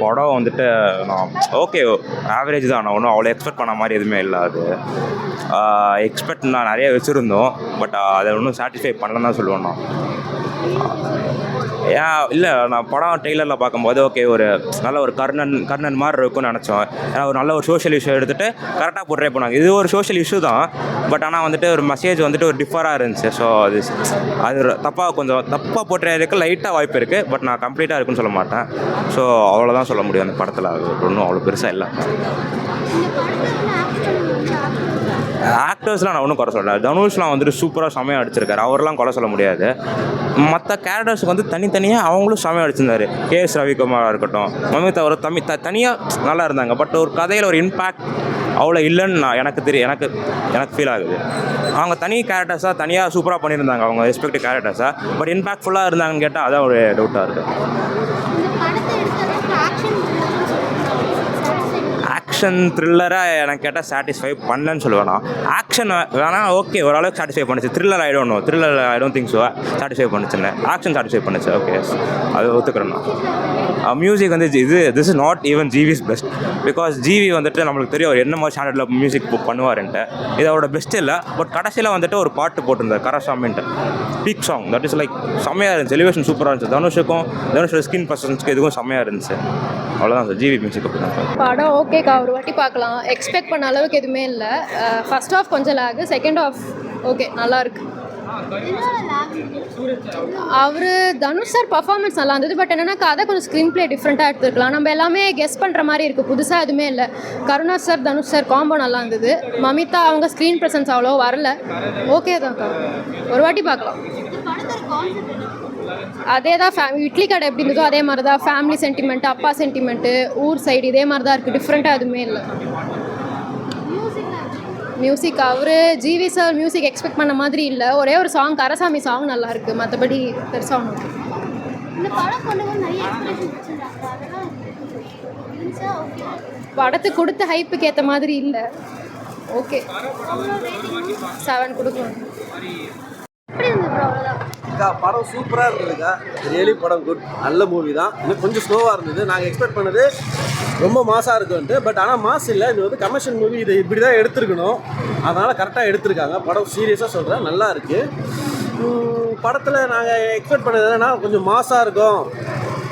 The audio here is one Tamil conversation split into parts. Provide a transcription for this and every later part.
படம் வந்துட்டு நான் ஓகே ஆவரேஜ் தான். நான் ஒன்றும் அவ்வளோ எக்ஸ்பெக்ட் பண்ண மாதிரி எதுவுமே இல்லை. அது எக்ஸ்பெக்ட் நான் நிறைய வச்சுருந்தோம், பட் அதை ஒன்றும் சாட்டிஸ்ஃபை பண்ணலன்னு தான் சொல்லுவேன் நான். ஏன் இல்லை, நான் படம் ட்ரெய்லரில் பார்க்கும்போது ஓகே ஒரு நல்ல ஒரு கர்ணன் மாதிரி இருக்கும்னு நினச்சோம். ஏன்னா ஒரு நல்ல ஒரு சோஷியல் இஷ்யூ எடுத்துகிட்டு கரெக்டாக போட்ரே பண்ணாங்க. இது ஒரு சோஷியல் இஷ்யூ தான், பட் ஆனால் வந்துட்டு ஒரு மெசேஜ் வந்துட்டு ஒரு டிஃபராக இருந்துச்சு. ஸோ அது கொஞ்சம் தப்பாக போட்ரே இருக்குது, லைட்டாக வாய்ப்பு இருக்குது, பட் நான் கம்ப்ளீட்டாக இருக்குன்னு சொல்ல மாட்டேன். ஸோ அவ்வளோதான் சொல்ல முடியும். அந்த படத்தில் அது ஒன்றும் அவ்வளோ பெருசாக இல்லை. ஆக்டர்ஸ்லாம் நான் ஒன்றும் குறை சொல்கிறேன். தனுஷ்லாம் வந்துட்டு சூப்பராக செமையாக அடிச்சிருக்காரு, அவரெலாம் குறை சொல்ல முடியாது. மற்ற கேரக்டர்ஸுக்கு வந்து தனித்தனியாக அவங்களும் செமையாக அடிச்சிருந்தார். கேஎஸ் ரவிக்குமாராக இருக்கட்டும், மமிதா ஒரு தனியாக நல்லா இருந்தாங்க. பட் ஒரு கதையில் ஒரு இம்பேக்ட் அவ்வளோ இல்லைன்னு எனக்கு ஃபீல் ஆகுது. அவங்க தனி கேரக்டர்ஸாக தனியாக சூப்பராக பண்ணியிருந்தாங்க, அவங்க ரெஸ்பெக்டிவ் கேரக்டர்ஸாக. பட் இம்பேக்ட்ஃபுல்லாக இருந்தாங்கன்னு கேட்டால் அதான் ஒரு டவுட்டாக இருக்குது. ஆக்ஷன் த்ரில்லராக எனக்கு கேட்டால் சாட்டிஸ்ஃபை பண்ணலன்னு சொல்லுவேன் நான். ஆக்ஷன் வேணால் ஓகே, ஓரளவுக்கு சாட்டிஸ்ஃபை பண்ணுச்சு. Thriller I don't think so satisfy பண்ணுச்சுன்னு. ஆக்ஷன் சாட்டிஸ்ஃபை பண்ணுச்சு, ஓகே, அது ஒத்துக்கிறேன் நான். மியூசிக் வந்து this is not even GV's best. Because GV வந்துட்டு நம்மளுக்கு தெரியும் அவர் என்ன மாதிரி ஸ்டாண்டர்டில் மியூசிக் பண்ணுவாருன்ட்டு. இது அவரோட பெஸ்ட் இல்லை. பட் கடைசியில் வந்துட்டு ஒரு பாட்டு போட்டிருந்தார் கரசாமின்ட்டு, peak song. That is like செம்மையாக இருந்துச்சு. எலிவேஷன் சூப்பராக இருந்துச்சு. தனுஷோட ஸ்கின் பர்சன்ஸ்க்கு இதுவும் செம்மையாக இருந்துச்சு. அவ்வளோதான் சார் ஜிவி மியூசிக். படம் ஓகேக்கா, ஒரு வாட்டி பார்க்கலாம். எக்ஸ்பெக்ட் பண்ண அளவுக்கு எதுவுமே இல்லை. ஃபர்ஸ்ட் ஹாஃப் கொஞ்சம் லேகு, செகண்ட் ஹாஃப் ஓகே நல்லாயிருக்கு. அவர் தனுஷ் சார் பர்ஃபார்மன்ஸ் நல்லா இருந்தது. பட் என்னென்னா கதை கொஞ்சம் ஸ்க்ரீன் பிளே டிஃப்ரெண்ட்டாக எடுத்துருக்கலாம். நம்ம எல்லாமே கெஸ் பண்ணுற மாதிரி இருக்குது, புதுசாக எதுவுமே இல்லை. Karuna sir Dhanush sir combo நல்லா இருந்தது. மமிதா அவங்க ஸ்க்ரீன் ப்ரெசன்ஸ் அவ்வளோ வரல. ஓகே தான்க்கா, ஒரு வாட்டி பார்க்கலாம். அதே தான் இட்லி கடை எப்படி இருந்ததோ அதே மாதிரி தான். ஃபேமிலி சென்டிமெண்ட்டு, அப்பா சென்டிமெண்ட்டு, ஊர் சைடு இதே மாதிரி தான் இருக்குது. டிஃப்ரெண்ட்டாக எதுவுமே இல்லை. மியூசிக் அவர் ஜிவி சார் மியூசிக் எக்ஸ்பெக்ட் பண்ண மாதிரி இல்லை. ஒரே ஒரு சாங் கரசாமி சாங் நல்லாயிருக்கு, மற்றபடி பெருசாக ஒன்று. படத்துக்கு கொடுத்த ஹைப்புக்கு ஏற்ற மாதிரி இல்லை. ஓகே 7 கொடுக்கணும். படம் சூப்பராக இருந்ததுக்கா. ரியலி படம் குட், நல்ல மூவி தான். இன்னும் கொஞ்சம் ஸ்லோவாக இருந்தது. நாங்கள் எக்ஸ்பெக்ட் பண்ணது ரொம்ப மாசாக இருக்குன்ட்டு. பட் ஆனால் மாஸ் இல்லை, இது வந்து கமர்ஷியல் மூவி. இதை இப்படி தான் எடுத்துருக்கணும், அதனால் கரெக்டாக எடுத்திருக்காங்க. படம் சீரியஸாக சொல்கிறேன், நல்லா இருக்குது. படத்தில் நாங்கள் எக்ஸ்பெக்ட் பண்ணது என்னென்னா கொஞ்சம் மாசாக இருக்கும்,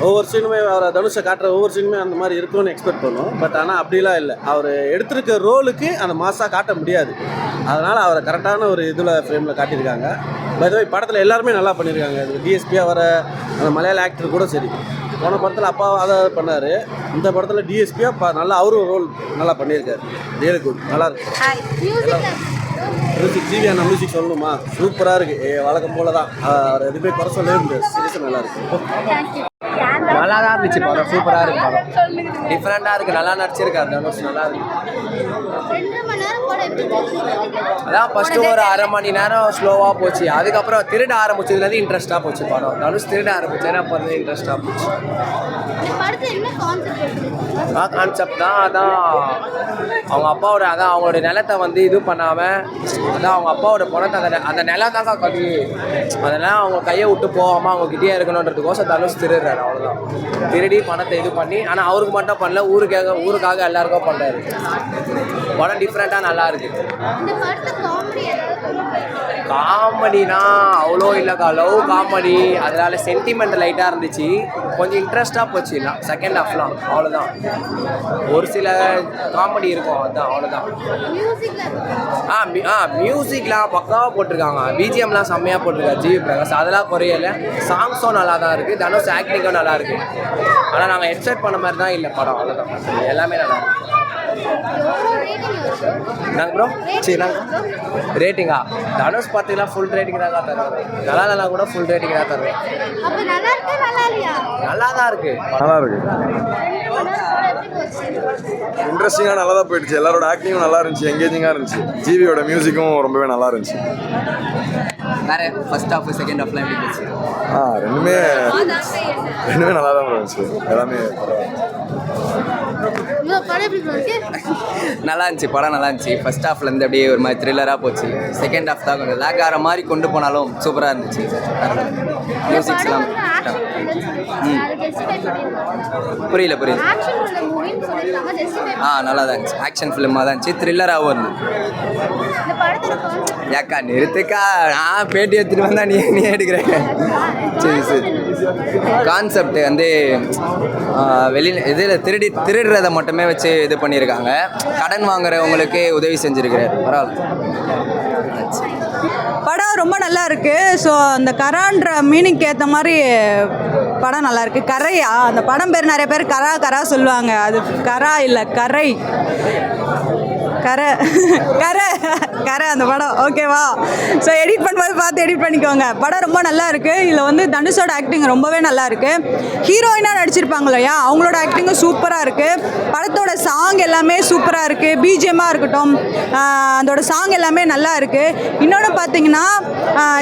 ஒவ்வொரு சீனுமே அவரை தனுஷை காட்டுற ஒவ்வொரு சீனுமே அந்த மாதிரி இருக்கும்னு எக்ஸ்பெக்ட் பண்ணோம். பட் ஆனால் அப்படிலாம் இல்லை. அவர் எடுத்திருக்க ரோலுக்கு அந்த மாசாக காட்ட முடியாது, அதனால் அவரை கரெக்டான ஒரு இதில் ஃப்ரேமில் காட்டியிருக்காங்க. பை படத்தில் எல்லாருமே நல்லா பண்ணியிருக்காங்க. டிஎஸ்பியாக வர அந்த மலையாள ஆக்டர் கூட சரி, போன படத்தில் அப்பா அதை பண்ணார். இந்த படத்தில் டிஎஸ்பியாக நல்லா அவரும் ரோல் நல்லா பண்ணியிருக்காரு. ரியலி குட், நல்லாயிருக்கு. மியூசிக் ஜிவியான மியூசிக் சொல்லணுமா, சூப்பராக இருக்குது. வழக்கம் போல தான், அவர் எதுவுமே குறை சொல்லவே முடியாது. சீரியஸாக நல்லாயிருக்கு. நல்லா தான் இருந்துச்சு படம், சூப்பராக இருக்குது. படம் டிஃப்ரெண்ட்டாக இருக்குது, நல்லா நடிச்சிருக்காரு தனுஷ், நல்லா இருக்கு. அதான் ஃபஸ்ட்டு ஒரு அரை மணி நேரம் ஸ்லோவாக போச்சு. அதுக்கப்புறம் திருட ஆரம்பிச்சதுலேருந்து இன்ட்ரெஸ்ட்டாக போச்சு படம். தனுஷ் திருட ஆரம்பிச்சேன்னா அப்போ வந்து இன்ட்ரெஸ்ட்டாக போச்சு. கான்செப்ட் தான் அதான் அவங்க அப்பாவோட அவங்களோட நிலத்தை வந்து இது பண்ணாமல் அதான் அவங்க அப்பாவோட பணத்தை அந்த நிலம் தாங்க கதி, அதெல்லாம் அவங்க கையை விட்டு போகாமல் அவங்க கிட்டே இருக்கணுன்றதுக்கோசம் தனுஷ் திருடுறாரு. அவ்வளோதான், திருடி பணத்தை இது பண்ணி. ஆனால் அவருக்கு மட்டும் பண்ணல, ஊருக்காக எல்லாருக்கும் பண்ணுறாரு. படம் டிஃப்ரெண்ட்டாக நல்லா இருக்குது. காமெடினா அவ்வளோ இல்லைக்கா, லவ் காமெடி, அதனால சென்டிமெண்ட் லைட்டாக இருந்துச்சு. கொஞ்சம் இன்ட்ரெஸ்ட்டாக போச்சு இல்லை செகண்ட் ஹாஃப்லாம், அவ்வளோதான். ஒரு சில காமெடி இருக்கும், அதுதான், அவ்வளோதான். மியூசிக்லாம் பக்காவாக போட்டிருக்காங்க. பிஜிஎம்லாம் செம்மையாக போட்டிருக்காரு ஜிவி பிரகாஷ், அதெல்லாம் குறையலை. சாங்ஸும் நல்லா தான் இருக்குது, தனுஷ் ஆக்டிங்கும் நல்லா இருக்குது. ஆனால் நாங்கள் எக்ஸ்பெக்ட் பண்ண மாதிரி தான் இல்லை படம், அவ்வளோதான். எல்லாமே நல்லா இருக்குது. நாங்கள் ப்ரோ சரி நாங்கள் ரேட்டிங்கா தனுஷ் பார்த்தீங்கன்னா ஃபுல் ரேட்டிங் தான் தருவேன். நல்லா கூட ஃபுல் ரேட்டிங் தான் தருவேன். நல்லா தான் இருக்குது, நல்லா இருக்குது. இன்ட்ரெஸ்டிங்காக நல்லா தான் போயிடுச்சு. எல்லாரோட ஆக்டிங்கும் நல்லா இருந்துச்சு, எங்கேஜிங்காக இருந்துச்சு. ஜிவியோட மியூசிக்கும் ரொம்பவே நல்லா இருந்துச்சு. வேறு ஃபர்ஸ்ட் ஹாஃப் செகண்ட் ஹாஃப்லாம் எப்படி இருந்துச்சு? ரெண்டுமே நல்லா தான் இருந்துச்சு. எல்லாமே நல்லா இருந்துச்சு, படம் நல்லா இருந்துச்சு. ஃபர்ஸ்ட் ஹாஃப்லேருந்து அப்படியே ஒரு மாதிரி த்ரில்லராக போச்சு. செகண்ட் ஹாஃப் தான் கொஞ்சம் லேக் ஆகிற மாதிரி கொண்டு போனாலும் சூப்பராக இருந்துச்சு. மியூசிக்ஸ்லாம் புரியல நல்லா தான் இருந்துச்சு. ஆக்ஷன் ஃபிலிமாக தான் இருந்துச்சு, த்ரில்லராகவும் இருந்துச்சு. ஏக்கா நிறுத்துக்கா, நான் பேட்டி எடுத்துகிட்டு வந்தா நீ எடுக்கிறேன். சரி கான்செப்ட் வந்து இதில் திருடுறதை மட்டுமே வச்சு இது பண்ணியிருக்காங்க. கடன் வாங்குறவங்களுக்கு உதவி செஞ்சுருக்கிறார். பரவாயில்ல, படம் ரொம்ப நல்லா இருக்குது. ஸோ அந்த கரான்ற மீனிங்க்கு ஏற்ற மாதிரி படம் நல்லா இருக்குது. கரையா அந்த படம் பேர் நிறைய பேர் கரா சொல்லுவாங்க. அது கரா இல்லை, கரை கரை அந்த படம். ஓகேவா? ஸோ எடிட் பண்ணும்போது பார்த்து எடிட் பண்ணிக்கோங்க. படம் ரொம்ப நல்லா இருக்குது. இதில் வந்து தனுஷோட ஆக்டிங் ரொம்பவே நல்லா இருக்குது. ஹீரோயினாக நடிச்சிருப்பாங்க இல்லையா, அவங்களோட ஆக்டிங்கும் சூப்பராக இருக்குது. படத்தோட சாங் எல்லாமே சூப்பராக இருக்குது. பிஜிஎம்மாக இருக்கட்டும், அதோட சாங் எல்லாமே நல்லா இருக்குது. இன்னொன்று பார்த்தீங்கன்னா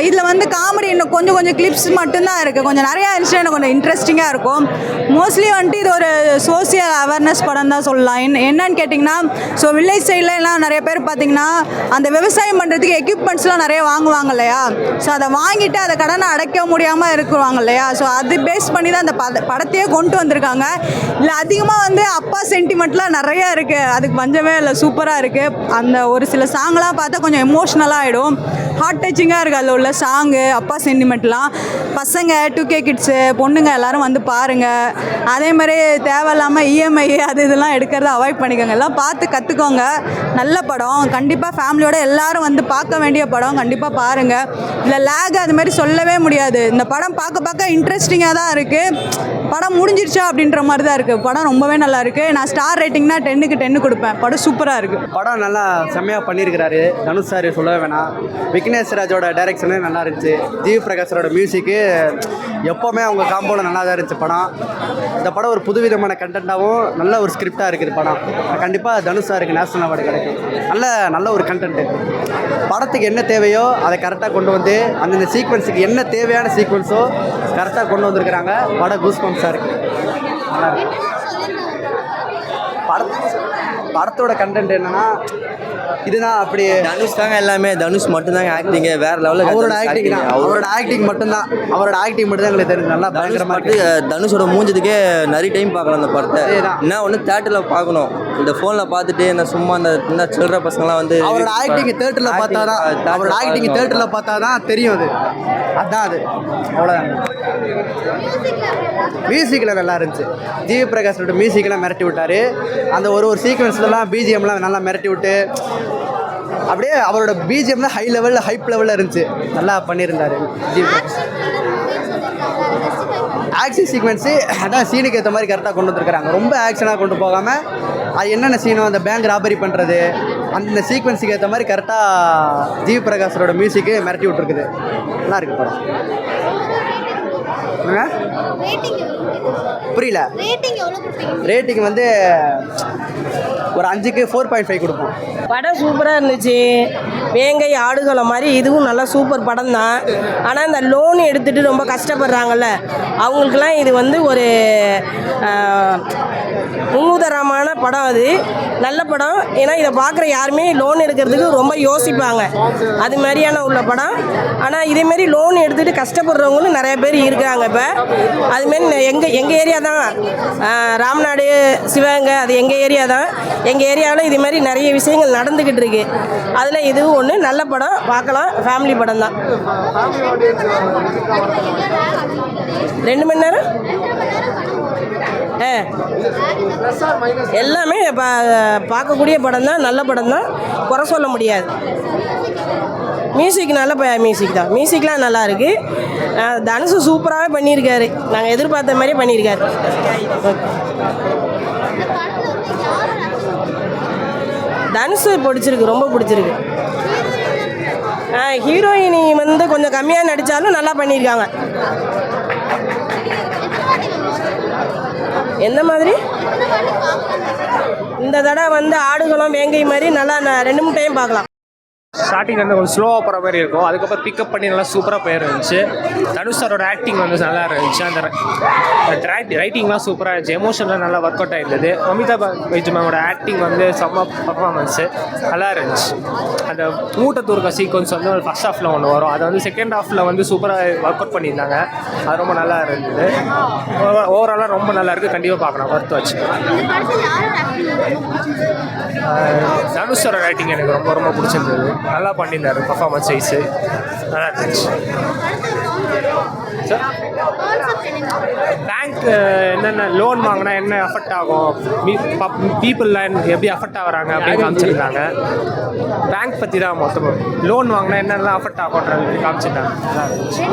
இதில் வந்து காமெடி இன்னும் கொஞ்சம் கிளிப்ஸ் மட்டும்தான் இருக்குது. கொஞ்சம் நிறையா இருந்துச்சுன்னா எனக்கு கொஞ்சம் இன்ட்ரெஸ்டிங்காக இருக்கும். மோஸ்ட்லி வந்துட்டு இது ஒரு சோசியல் அவேர்னஸ் படம் தான் சொல்லலாம். என்னன்னு கேட்டிங்கன்னா, ஸோ வில்லேஜ் சைடில் எல்லாம் நிறைய பேர் பார்த்தீங்கன்னா அந்த விவசாயம் பண்ணுறதுக்கு எக்யூப்மெண்ட்ஸ்லாம் நிறைய வாங்குவாங்க இல்லையா. ஸோ அதை வாங்கிட்டு அதை கடனை அடைக்க முடியாமல் இருக்குவாங்க இல்லையா. ஸோ அது பேஸ் பண்ணி தான் அந்த படத்தையே கொண்டு வந்திருக்காங்க. இல்லை அதிகமாக வந்து அப்பா சென்டிமெண்ட்லாம் நிறையா இருக்குது. அதுக்கு பஞ்சமே இல்லை, சூப்பராக இருக்குது. அந்த ஒரு சில சாங்லாம் பார்த்தா கொஞ்சம் எமோஷ்னலாக ஆகிடும். ஹார்ட் டச்சிங்காக இருக்குது அதில் உள்ள சாங்கு, அப்பா சென்டிமெண்ட்லாம். பசங்க 2K கிட்ஸு பொண்ணுங்க எல்லோரும் வந்து பாருங்கள். அதே மாதிரி தேவையில்லாமல் இஎம்ஐ அது இதெல்லாம் எடுக்கிறத அவாய்ட் பண்ணிக்கோங்க. எல்லாம் பார்த்து கற்றுக்கோங்க. நல்ல படம், கண்டிப்பாக ஃபேமிலியோடு எல்லோரும் வந்து பார்க்க வேண்டிய படம். கண்டிப்பாக பாருங்கள். இல்லை லேக் அது மாதிரி சொல்லவே முடியாது. இந்த படம் பார்க்க இன்ட்ரெஸ்டிங்காக தான் இருக்குது. படம் முடிஞ்சிருச்சா அப்படின்ற மாதிரி தான் இருக்குது. படம் ரொம்பவே நல்லா இருக்குது. நான் ஸ்டார் ரேட்டிங்னா 10க்கு 10 கொடுப்பேன். படம் சூப்பராக இருக்குது. படம் நல்லா செம்மையாக பண்ணியிருக்கிறாரு தனுஷ் சார், சொல்லவே வேணாம். விக்னேஷ் ராஜோட டைரக்ஷனே நல்லா இருந்துச்சு. ஜிவி பிரகாஷரோட மியூசிக்கு எப்போவுமே அவங்க காம்போவில் நல்லா தான் இருந்துச்சு படம். இந்த படம் ஒரு புதுவிதமான கண்டென்ட்டாகவும் நல்ல ஒரு ஸ்கிரிப்டாக இருக்குது படம். கண்டிப்பாக தனுஷ் சாருக்கு நேஷனல் அவார்டு கிடைக்கும். நல்ல ஒரு கண்டென்ட்டு. படத்துக்கு என்ன தேவையோ அதை கரெக்டாக கொண்டு வந்து அந்தந்த சீக்வன்ஸுக்கு என்ன தேவையான சீக்வன்ஸோ கரெக்டாக கொண்டு வந்திருக்கிறாங்க. படம் கூஸ் பம்ப்ஸாக இருக்குது. நல்லா இருக்கு. படத்தோட கண்டென்ட் என்னென்னா இதுதான். அப்படி தனுஷ் தாங்க எல்லாமே. தனுஷ் மட்டும்தாங்க ஆக்டிங்கு வேறு லெவலில். அவரோட ஆக்டிங் மட்டும்தான் எங்களுக்கு தெரிஞ்சு நல்லா பயங்கரமாக இருக்குது. தனுஷோட மூஞ்சதுக்கே நிறைய டைம் பார்க்கலாம் அந்த படத்தை. என்ன ஒன்று தேட்டரில் பார்க்கணும். இந்த ஃபோனில் பார்த்துட்டு இந்த சும்மா இந்த சில்லற பசங்களாம் வந்து அவரோட ஆக்டிங் தேட்டரில் பார்த்தா தான் தெரியும். அதுதான் அது. அவ்வளோதான். மியூசிக்கில் நல்லா இருந்துச்சு. ஜிவி பிரகாஷோட மியூசிக்கெலாம் மிரட்டி விட்டார். அந்த ஒரு சீக்வன்ஸ்லாம் பிஜிஎம்லாம் நல்லா மிரட்டி விட்டு அப்படியே அவரோட பிஜிஎம் தான் ஹைப் லெவலில் இருந்துச்சு. நல்லா பண்ணியிருந்தார் ஜிவி பிரகாஷ். ஆக்ஷன் சீக்வன்ஸு அதான் சீனுக்கு ஏற்ற மாதிரி கரெக்டாக கொண்டு வந்துருக்குறாங்க. ரொம்ப ஆக்ஷனாக கொண்டு போகாமல் அது என்னென்ன சீனோ அந்த பேங்க் ராபரி பண்ணுறது அந்த சீக்வன்ஸுக்கு ஏற்ற மாதிரி கரெக்டாக ஜிவி பிரகாஷரோட மியூசிக்கு மிரட்டி விட்டுருக்குது. நல்லா இருக்குது படம். புரியல. ரேட்டிங் வந்து ஒரு 5க்கு 4.5 கொடுப்போம். படம் சூப்பராக இருந்துச்சு. வேங்கை ஆடுகள மாதிரி இதுவும் நல்லா சூப்பர் படம் தான். ஆனால் இந்த லோன் எடுத்துகிட்டு ரொம்ப கஷ்டப்படுறாங்கல்ல, அவங்களுக்கெல்லாம் இது வந்து ஒரு முன்னுதாரணமான படம். அது நல்ல படம். ஏன்னா இதை பார்க்குற யாருமே லோன் எடுக்கிறதுக்கு ரொம்ப யோசிப்பாங்க. அது மாதிரியான உள்ள படம். ஆனால் இதேமாரி லோன் எடுத்துகிட்டு கஷ்டப்படுறவங்களும் நிறைய பேர் இருக்காங்க. இப்போ அதுமாரி எங்கள் ஏரியா தான் ராம்நாடு சிவகங்கை, அது எங்கள் ஏரியா தான். எங்கள் ஏரியாவில் இது மாதிரி நிறைய விஷயங்கள் நடந்துக்கிட்டு இருக்கு. அதில் இதுவும் ஒன்று நல்ல படம், பார்க்கலாம். ஃபேமிலி படம் தான். 2 மணி நேரம் எல்லாமே பார்க்கக்கூடிய படம் தான். நல்ல படம் தான், குறை சொல்ல முடியாது. மியூசிக் நல்ல மியூசிக் தான். மியூசிக்லாம் நல்லா இருக்குது. தனுஷு சூப்பராகவே பண்ணியிருக்காரு. நாங்கள் எதிர்பார்த்த மாதிரியே பண்ணியிருக்காரு. தனுஷு பிடிச்சிருக்கு, ரொம்ப பிடிச்சிருக்கு. ஹீரோயினி வந்து கொஞ்சம் கம்மியாக நடித்தாலும் நல்லா பண்ணியிருக்காங்க. எந்த மாதிரி இந்த தடவை வந்து ஆடுகளம் வேங்கை மாதிரி நல்லா 2-3 டைம் பார்க்கலாம். ஸ்டார்டிங் வந்து கொஞ்சம் ஸ்லோவாக போகிற மாதிரி இருக்கும், அதுக்கப்புறம் பிக்கப் பண்ணி நல்லா சூப்பராக போயிருந்துச்சு. தனுஷ் சாரோட ஆக்டிங் வந்து நல்லா இருந்துச்சு, அந்த ரைட்டிங்லாம் சூப்பராக இருந்துச்சு, எமோஷன்லாம் நல்லா ஒர்க் அவுட் ஆகிருந்தது. மமிதா பைஜுமாவோட ஆக்டிங் வந்து செம்ம பர்ஃபார்மன்ஸு நல்லா இருந்துச்சு. அந்த மூட்டை தூர்க்க சீக்வன்ஸ் வந்து ஃபர்ஸ்ட் ஹாஃபில் ஒன்று வரும், அதை வந்து செகண்ட் ஹாஃபில் வந்து சூப்பராக ஒர்க் அவுட் பண்ணியிருந்தாங்க, அது ரொம்ப நல்லா இருந்தது. ஓவராலாக ரொம்ப நல்லா இருக்குது, கண்டிப்பாக பார்க்கலாம், ஒர்த்து வச்சு. தனுஷ் சாரோட ரைட்டிங் எனக்கு ரொம்ப ரொம்ப பிடிச்சிருந்தது, நல்லா பண்ணியிருந்தாரு, பர்ஃபார்மன்ஸ் வைஸு நல்லா இருந்துச்சு. பேங்க் என்னென்ன லோன் வாங்கினா என்ன அஃபெக்ட் ஆகும், பீப்புளெலாம் எப்படி அஃபெக்ட் ஆகுறாங்க அப்படின்னு காமிச்சிருந்தாங்க. பேங்க் பற்றி தான் மொத்தமாக லோன் வாங்கினா என்னென்னலாம் அஃபெக்ட் ஆகுன்றது காமிச்சிருந்தாங்க, நல்லா இருந்துச்சு.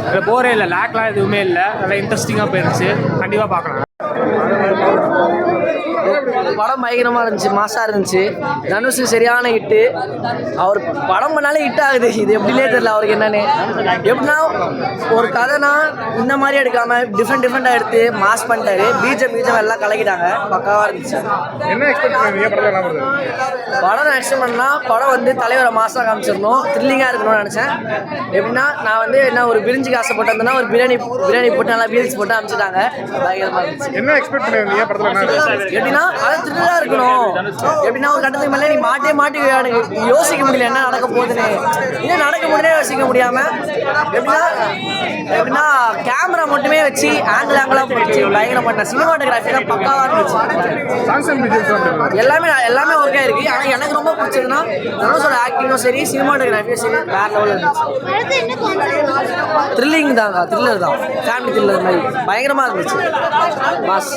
அதில் போரே இல்லை, லேக்லாம் எதுவுமே இல்லை, நல்லா இன்ட்ரெஸ்டிங்காக போயிருந்துச்சு, கண்டிப்பாக பார்க்கலாம். படம் பயங்கரமாக இருந்துச்சு, மாசாக இருந்துச்சு. தனுஷ் சரியான ஹிட்டு, அவர் படம் பண்ணாலே ஹிட் ஆகுது. இது எப்படின்னே தெரியல அவருக்கு என்னன்னு. எப்படின்னா ஒரு கதைனா இந்த மாதிரி எடுக்காமல் டிஃப்ரெண்ட்டாக எடுத்து மாஸ் பண்ணிட்டாரு. பீஜம் எல்லாம் கலக்கிட்டாங்க, பக்காவாக இருந்துச்சு. என்ன எக்ஸ்பெக்ட் பண்ணுவீங்க படத்தில்? படம் நான் எக்ஸ்பெக்ட் பண்ணால் படம் வந்து தலைவரை மாசாக காமிச்சிடணும், த்ரில்லிங்காக இருக்கணும்னு நினச்சேன். எப்படின்னா நான் வந்து என்ன ஒரு பிரிஞ்சுக்கு ஆசைப்பட்டிருந்தேன்னா ஒரு பிரியாணி போட்டு நல்லா வீல்ஸ் போட்டு அனுப்பிச்சிட்டாங்க, பயங்கரமாக இருந்துச்சு. என்ன எக்ஸ்பெக்ட் பண்ணுவீங்க படத்தில்? எப்படின்னா அது த்ரில்லாக இருக்கணும். எப்படின்னா ஒரு கட்டத்துக்கு மேலே நீ மாட்டி யோசிக்க முடியல என்ன நடக்க போகுதுன்னு, இன்னும் நடக்க முடியல யோசிக்க முடியாமல் எப்படின்னா கேமரா மட்டுமே வச்சு ஆங்கிளாக போச்சு, பயங்கரம் பண்ண சினிமாட்டோகிராஃபிலாம் பக்காவாக இருந்துச்சு. எல்லாமே ஒர்க் ஆயிருக்கு. ஆனால் எனக்கு ரொம்ப பிடிச்சதுன்னா தனுஷோட ஆக்டிங்கும் சரி சினிமாட்டோகிராஃபியும் சரி வேற லெவலில் இருந்துச்சு. த்ரில்லிங் தாங்க, த்ரில்லர் தான், ஃபேமிலி த்ரில்லர் மாதிரி பயங்கரமாக இருந்துச்சு. பாஸ்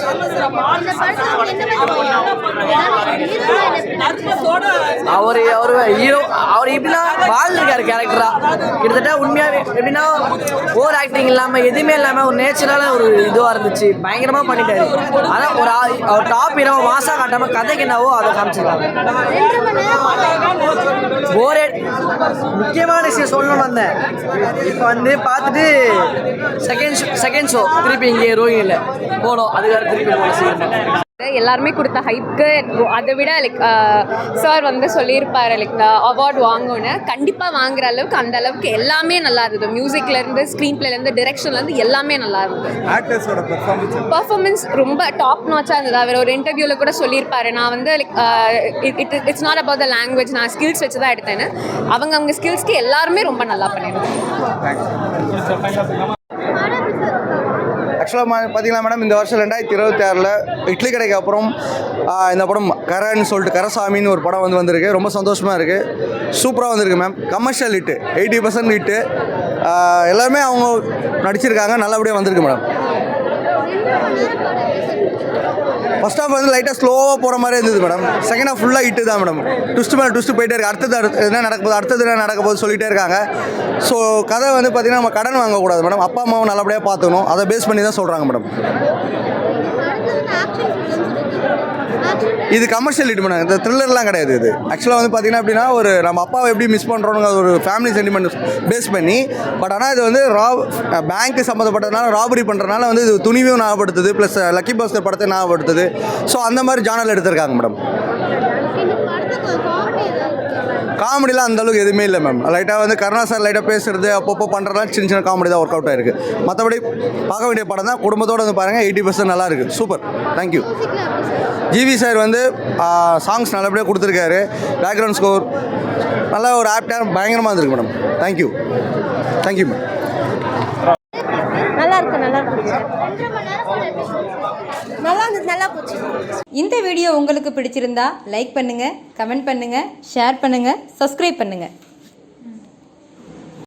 அவர் ஹீரோ, அவர் எப்படின்னா வாழ்ந்துருக்காரு கேரக்டரா, கிட்டத்தட்ட உண்மையாகவே எப்படின்னா ஓவர் ஆக்டிங் இல்லாமல் எதுவுமே இல்லாமல் ஒரு நேச்சுரலான ஒரு இதுவாக இருந்துச்சு, பயங்கரமாக பண்ணிட்டாரு. ஆனால் அவர் டாப் ஹீரோ மாசாக காட்டாமல் கதைக்கு என்னவோ அதை காமிச்சிருக்காங்க. ஒரே முக்கியமான விஷயம் சொல்லணும்னு வந்தேன். இப்போ வந்து பார்த்துட்டு செகண்ட் ஷோ திருப்பி இங்கே ரோஹிணியில் போனோம், அதுக்காக திருப்பி போனோம். எல்லாருமே கொடுத்த ஹைப்க்கு அதை விட லைக் சார் வந்து சொல்லியிருப்பாரு லைக் அவார்ட் வாங்கணும்னு, கண்டிப்பாக வாங்குற அளவுக்கு அந்த அளவுக்கு எல்லாமே நல்லா இருந்தது. மியூசிக்லேருந்து ஸ்க்ரீன் பிளேலேருந்து டிரெக்ஷன்லேருந்து எல்லாமே நல்லா இருந்தது. ஆக்டர்ஸோட பர்ஃபார்மன்ஸ் ரொம்ப டாப் நாச்சாக இருந்தது. அவர் ஒரு இன்டர்வியூவில் கூட சொல்லியிருப்பாரு, நான் வந்து like it's not about the language, நான் ஸ்கில்ஸ் வச்சு தான் எடுத்தேன்னு. அவங்க ஸ்கில்ஸ்க்கு எல்லாருமே ரொம்ப நல்லா பண்ணியிருந்தாங்க. ஆக்சுவலாக பார்த்தீங்கன்னா மேடம், இந்த வருஷம் 2026 இட்லி கடைக்கு அப்புறம் இந்த படம் கரன்னு சொல்லிட்டு கரசாமின்னு ஒரு படம் வந்திருக்கு. ரொம்ப சந்தோஷமாக இருக்குது, சூப்பராக வந்திருக்கு மேம். கமர்ஷியல் ஹிட்டு, 80% ஹிட்டு, எல்லாருமே அவங்க நடிச்சிருக்காங்க, நல்லபடியாக வந்திருக்கு மேடம். ஃபர்ஸ்ட் ஹாஃப் வந்து லைட்டாக ஸ்லோவாக போகிற மாதிரி இருந்தது மேடம். செகண்ட் ஹாஃப் ஃபுல்லாக ஹிட்டு தான் மேடம். ட்விஸ்ட் மேலே ட்விஸ்ட் போயிட்டே இருக்குது. அடுத்தது என்ன நடக்க போகுது சொல்லிகிட்டே இருக்காங்க. ஸோ கதை வந்து பார்த்திங்கன்னா நம்ம கடன் வாங்கக்கூடாது மேடம், அப்பா அம்மாவும் நல்லபடியாக பார்த்துக்கணும், அதை பேஸ் பண்ணி தான் சொல்கிறாங்க மேடம். இது கமர்ஷியல் ஹிட் மேடம், இந்த த்ரில்லர்லாம் கிடையாது. இது ஆக்சுவலாக வந்து பார்த்திங்கன்னா அப்படின்னா ஒரு நம்ம அப்பாவை எப்படி மிஸ் பண்ணுறோங்க ஒரு ஃபேமிலி சென்டிமெண்ட் பேஸ் பண்ணி. பட் ஆனால் இது வந்து பேங்க் சம்மந்தப்பட்டதுனால ராபரி பண்ணுறதுனால வந்து இது துணிவையும் ஞாபகப்படுத்துது, ப்ளஸ் லக்கி பாஸ்கர் படத்தை ஞாபகப்படுத்துது. ஸோ அந்த மாதிரி ஜானல் எடுத்திருக்காங்க மேடம். காமெடிலாம் அந்தளவுக்கு எதுவுமே இல்லை மேம். லைட்டாக வந்து கருணா சார் லைட்டாக பேசுகிறது அப்பப்போ பண்ணுறதுலாம் சின்ன காமெடி தான் ஒர்க் அவுட் ஆகிருக்கு. மற்றபடி பார்க்க வேண்டிய படம் தான், குடும்பத்தோடு வந்து பாருங்கள். 80% நல்லா இருக்குது, சூப்பர், தேங்க்யூ. ஜிவி சார் வந்து சாங்ஸ் நல்லபடியாக கொடுத்துருக்காரு, பேக்ரவுண்ட் ஸ்கோர் நல்லா ஒரு ஆப்டாக பயங்கரமாக இருந்திருக்கு மேடம். Thank you ma'am. நல்லா போச்சு. இந்த வீடியோ உங்களுக்கு பிடிச்சிருந்தா லைக் பண்ணுங்கள், கமெண்ட் பண்ணுங்கள், ஷேர் பண்ணுங்கள், சப்ஸ்கிரைப் பண்ணுங்கள்.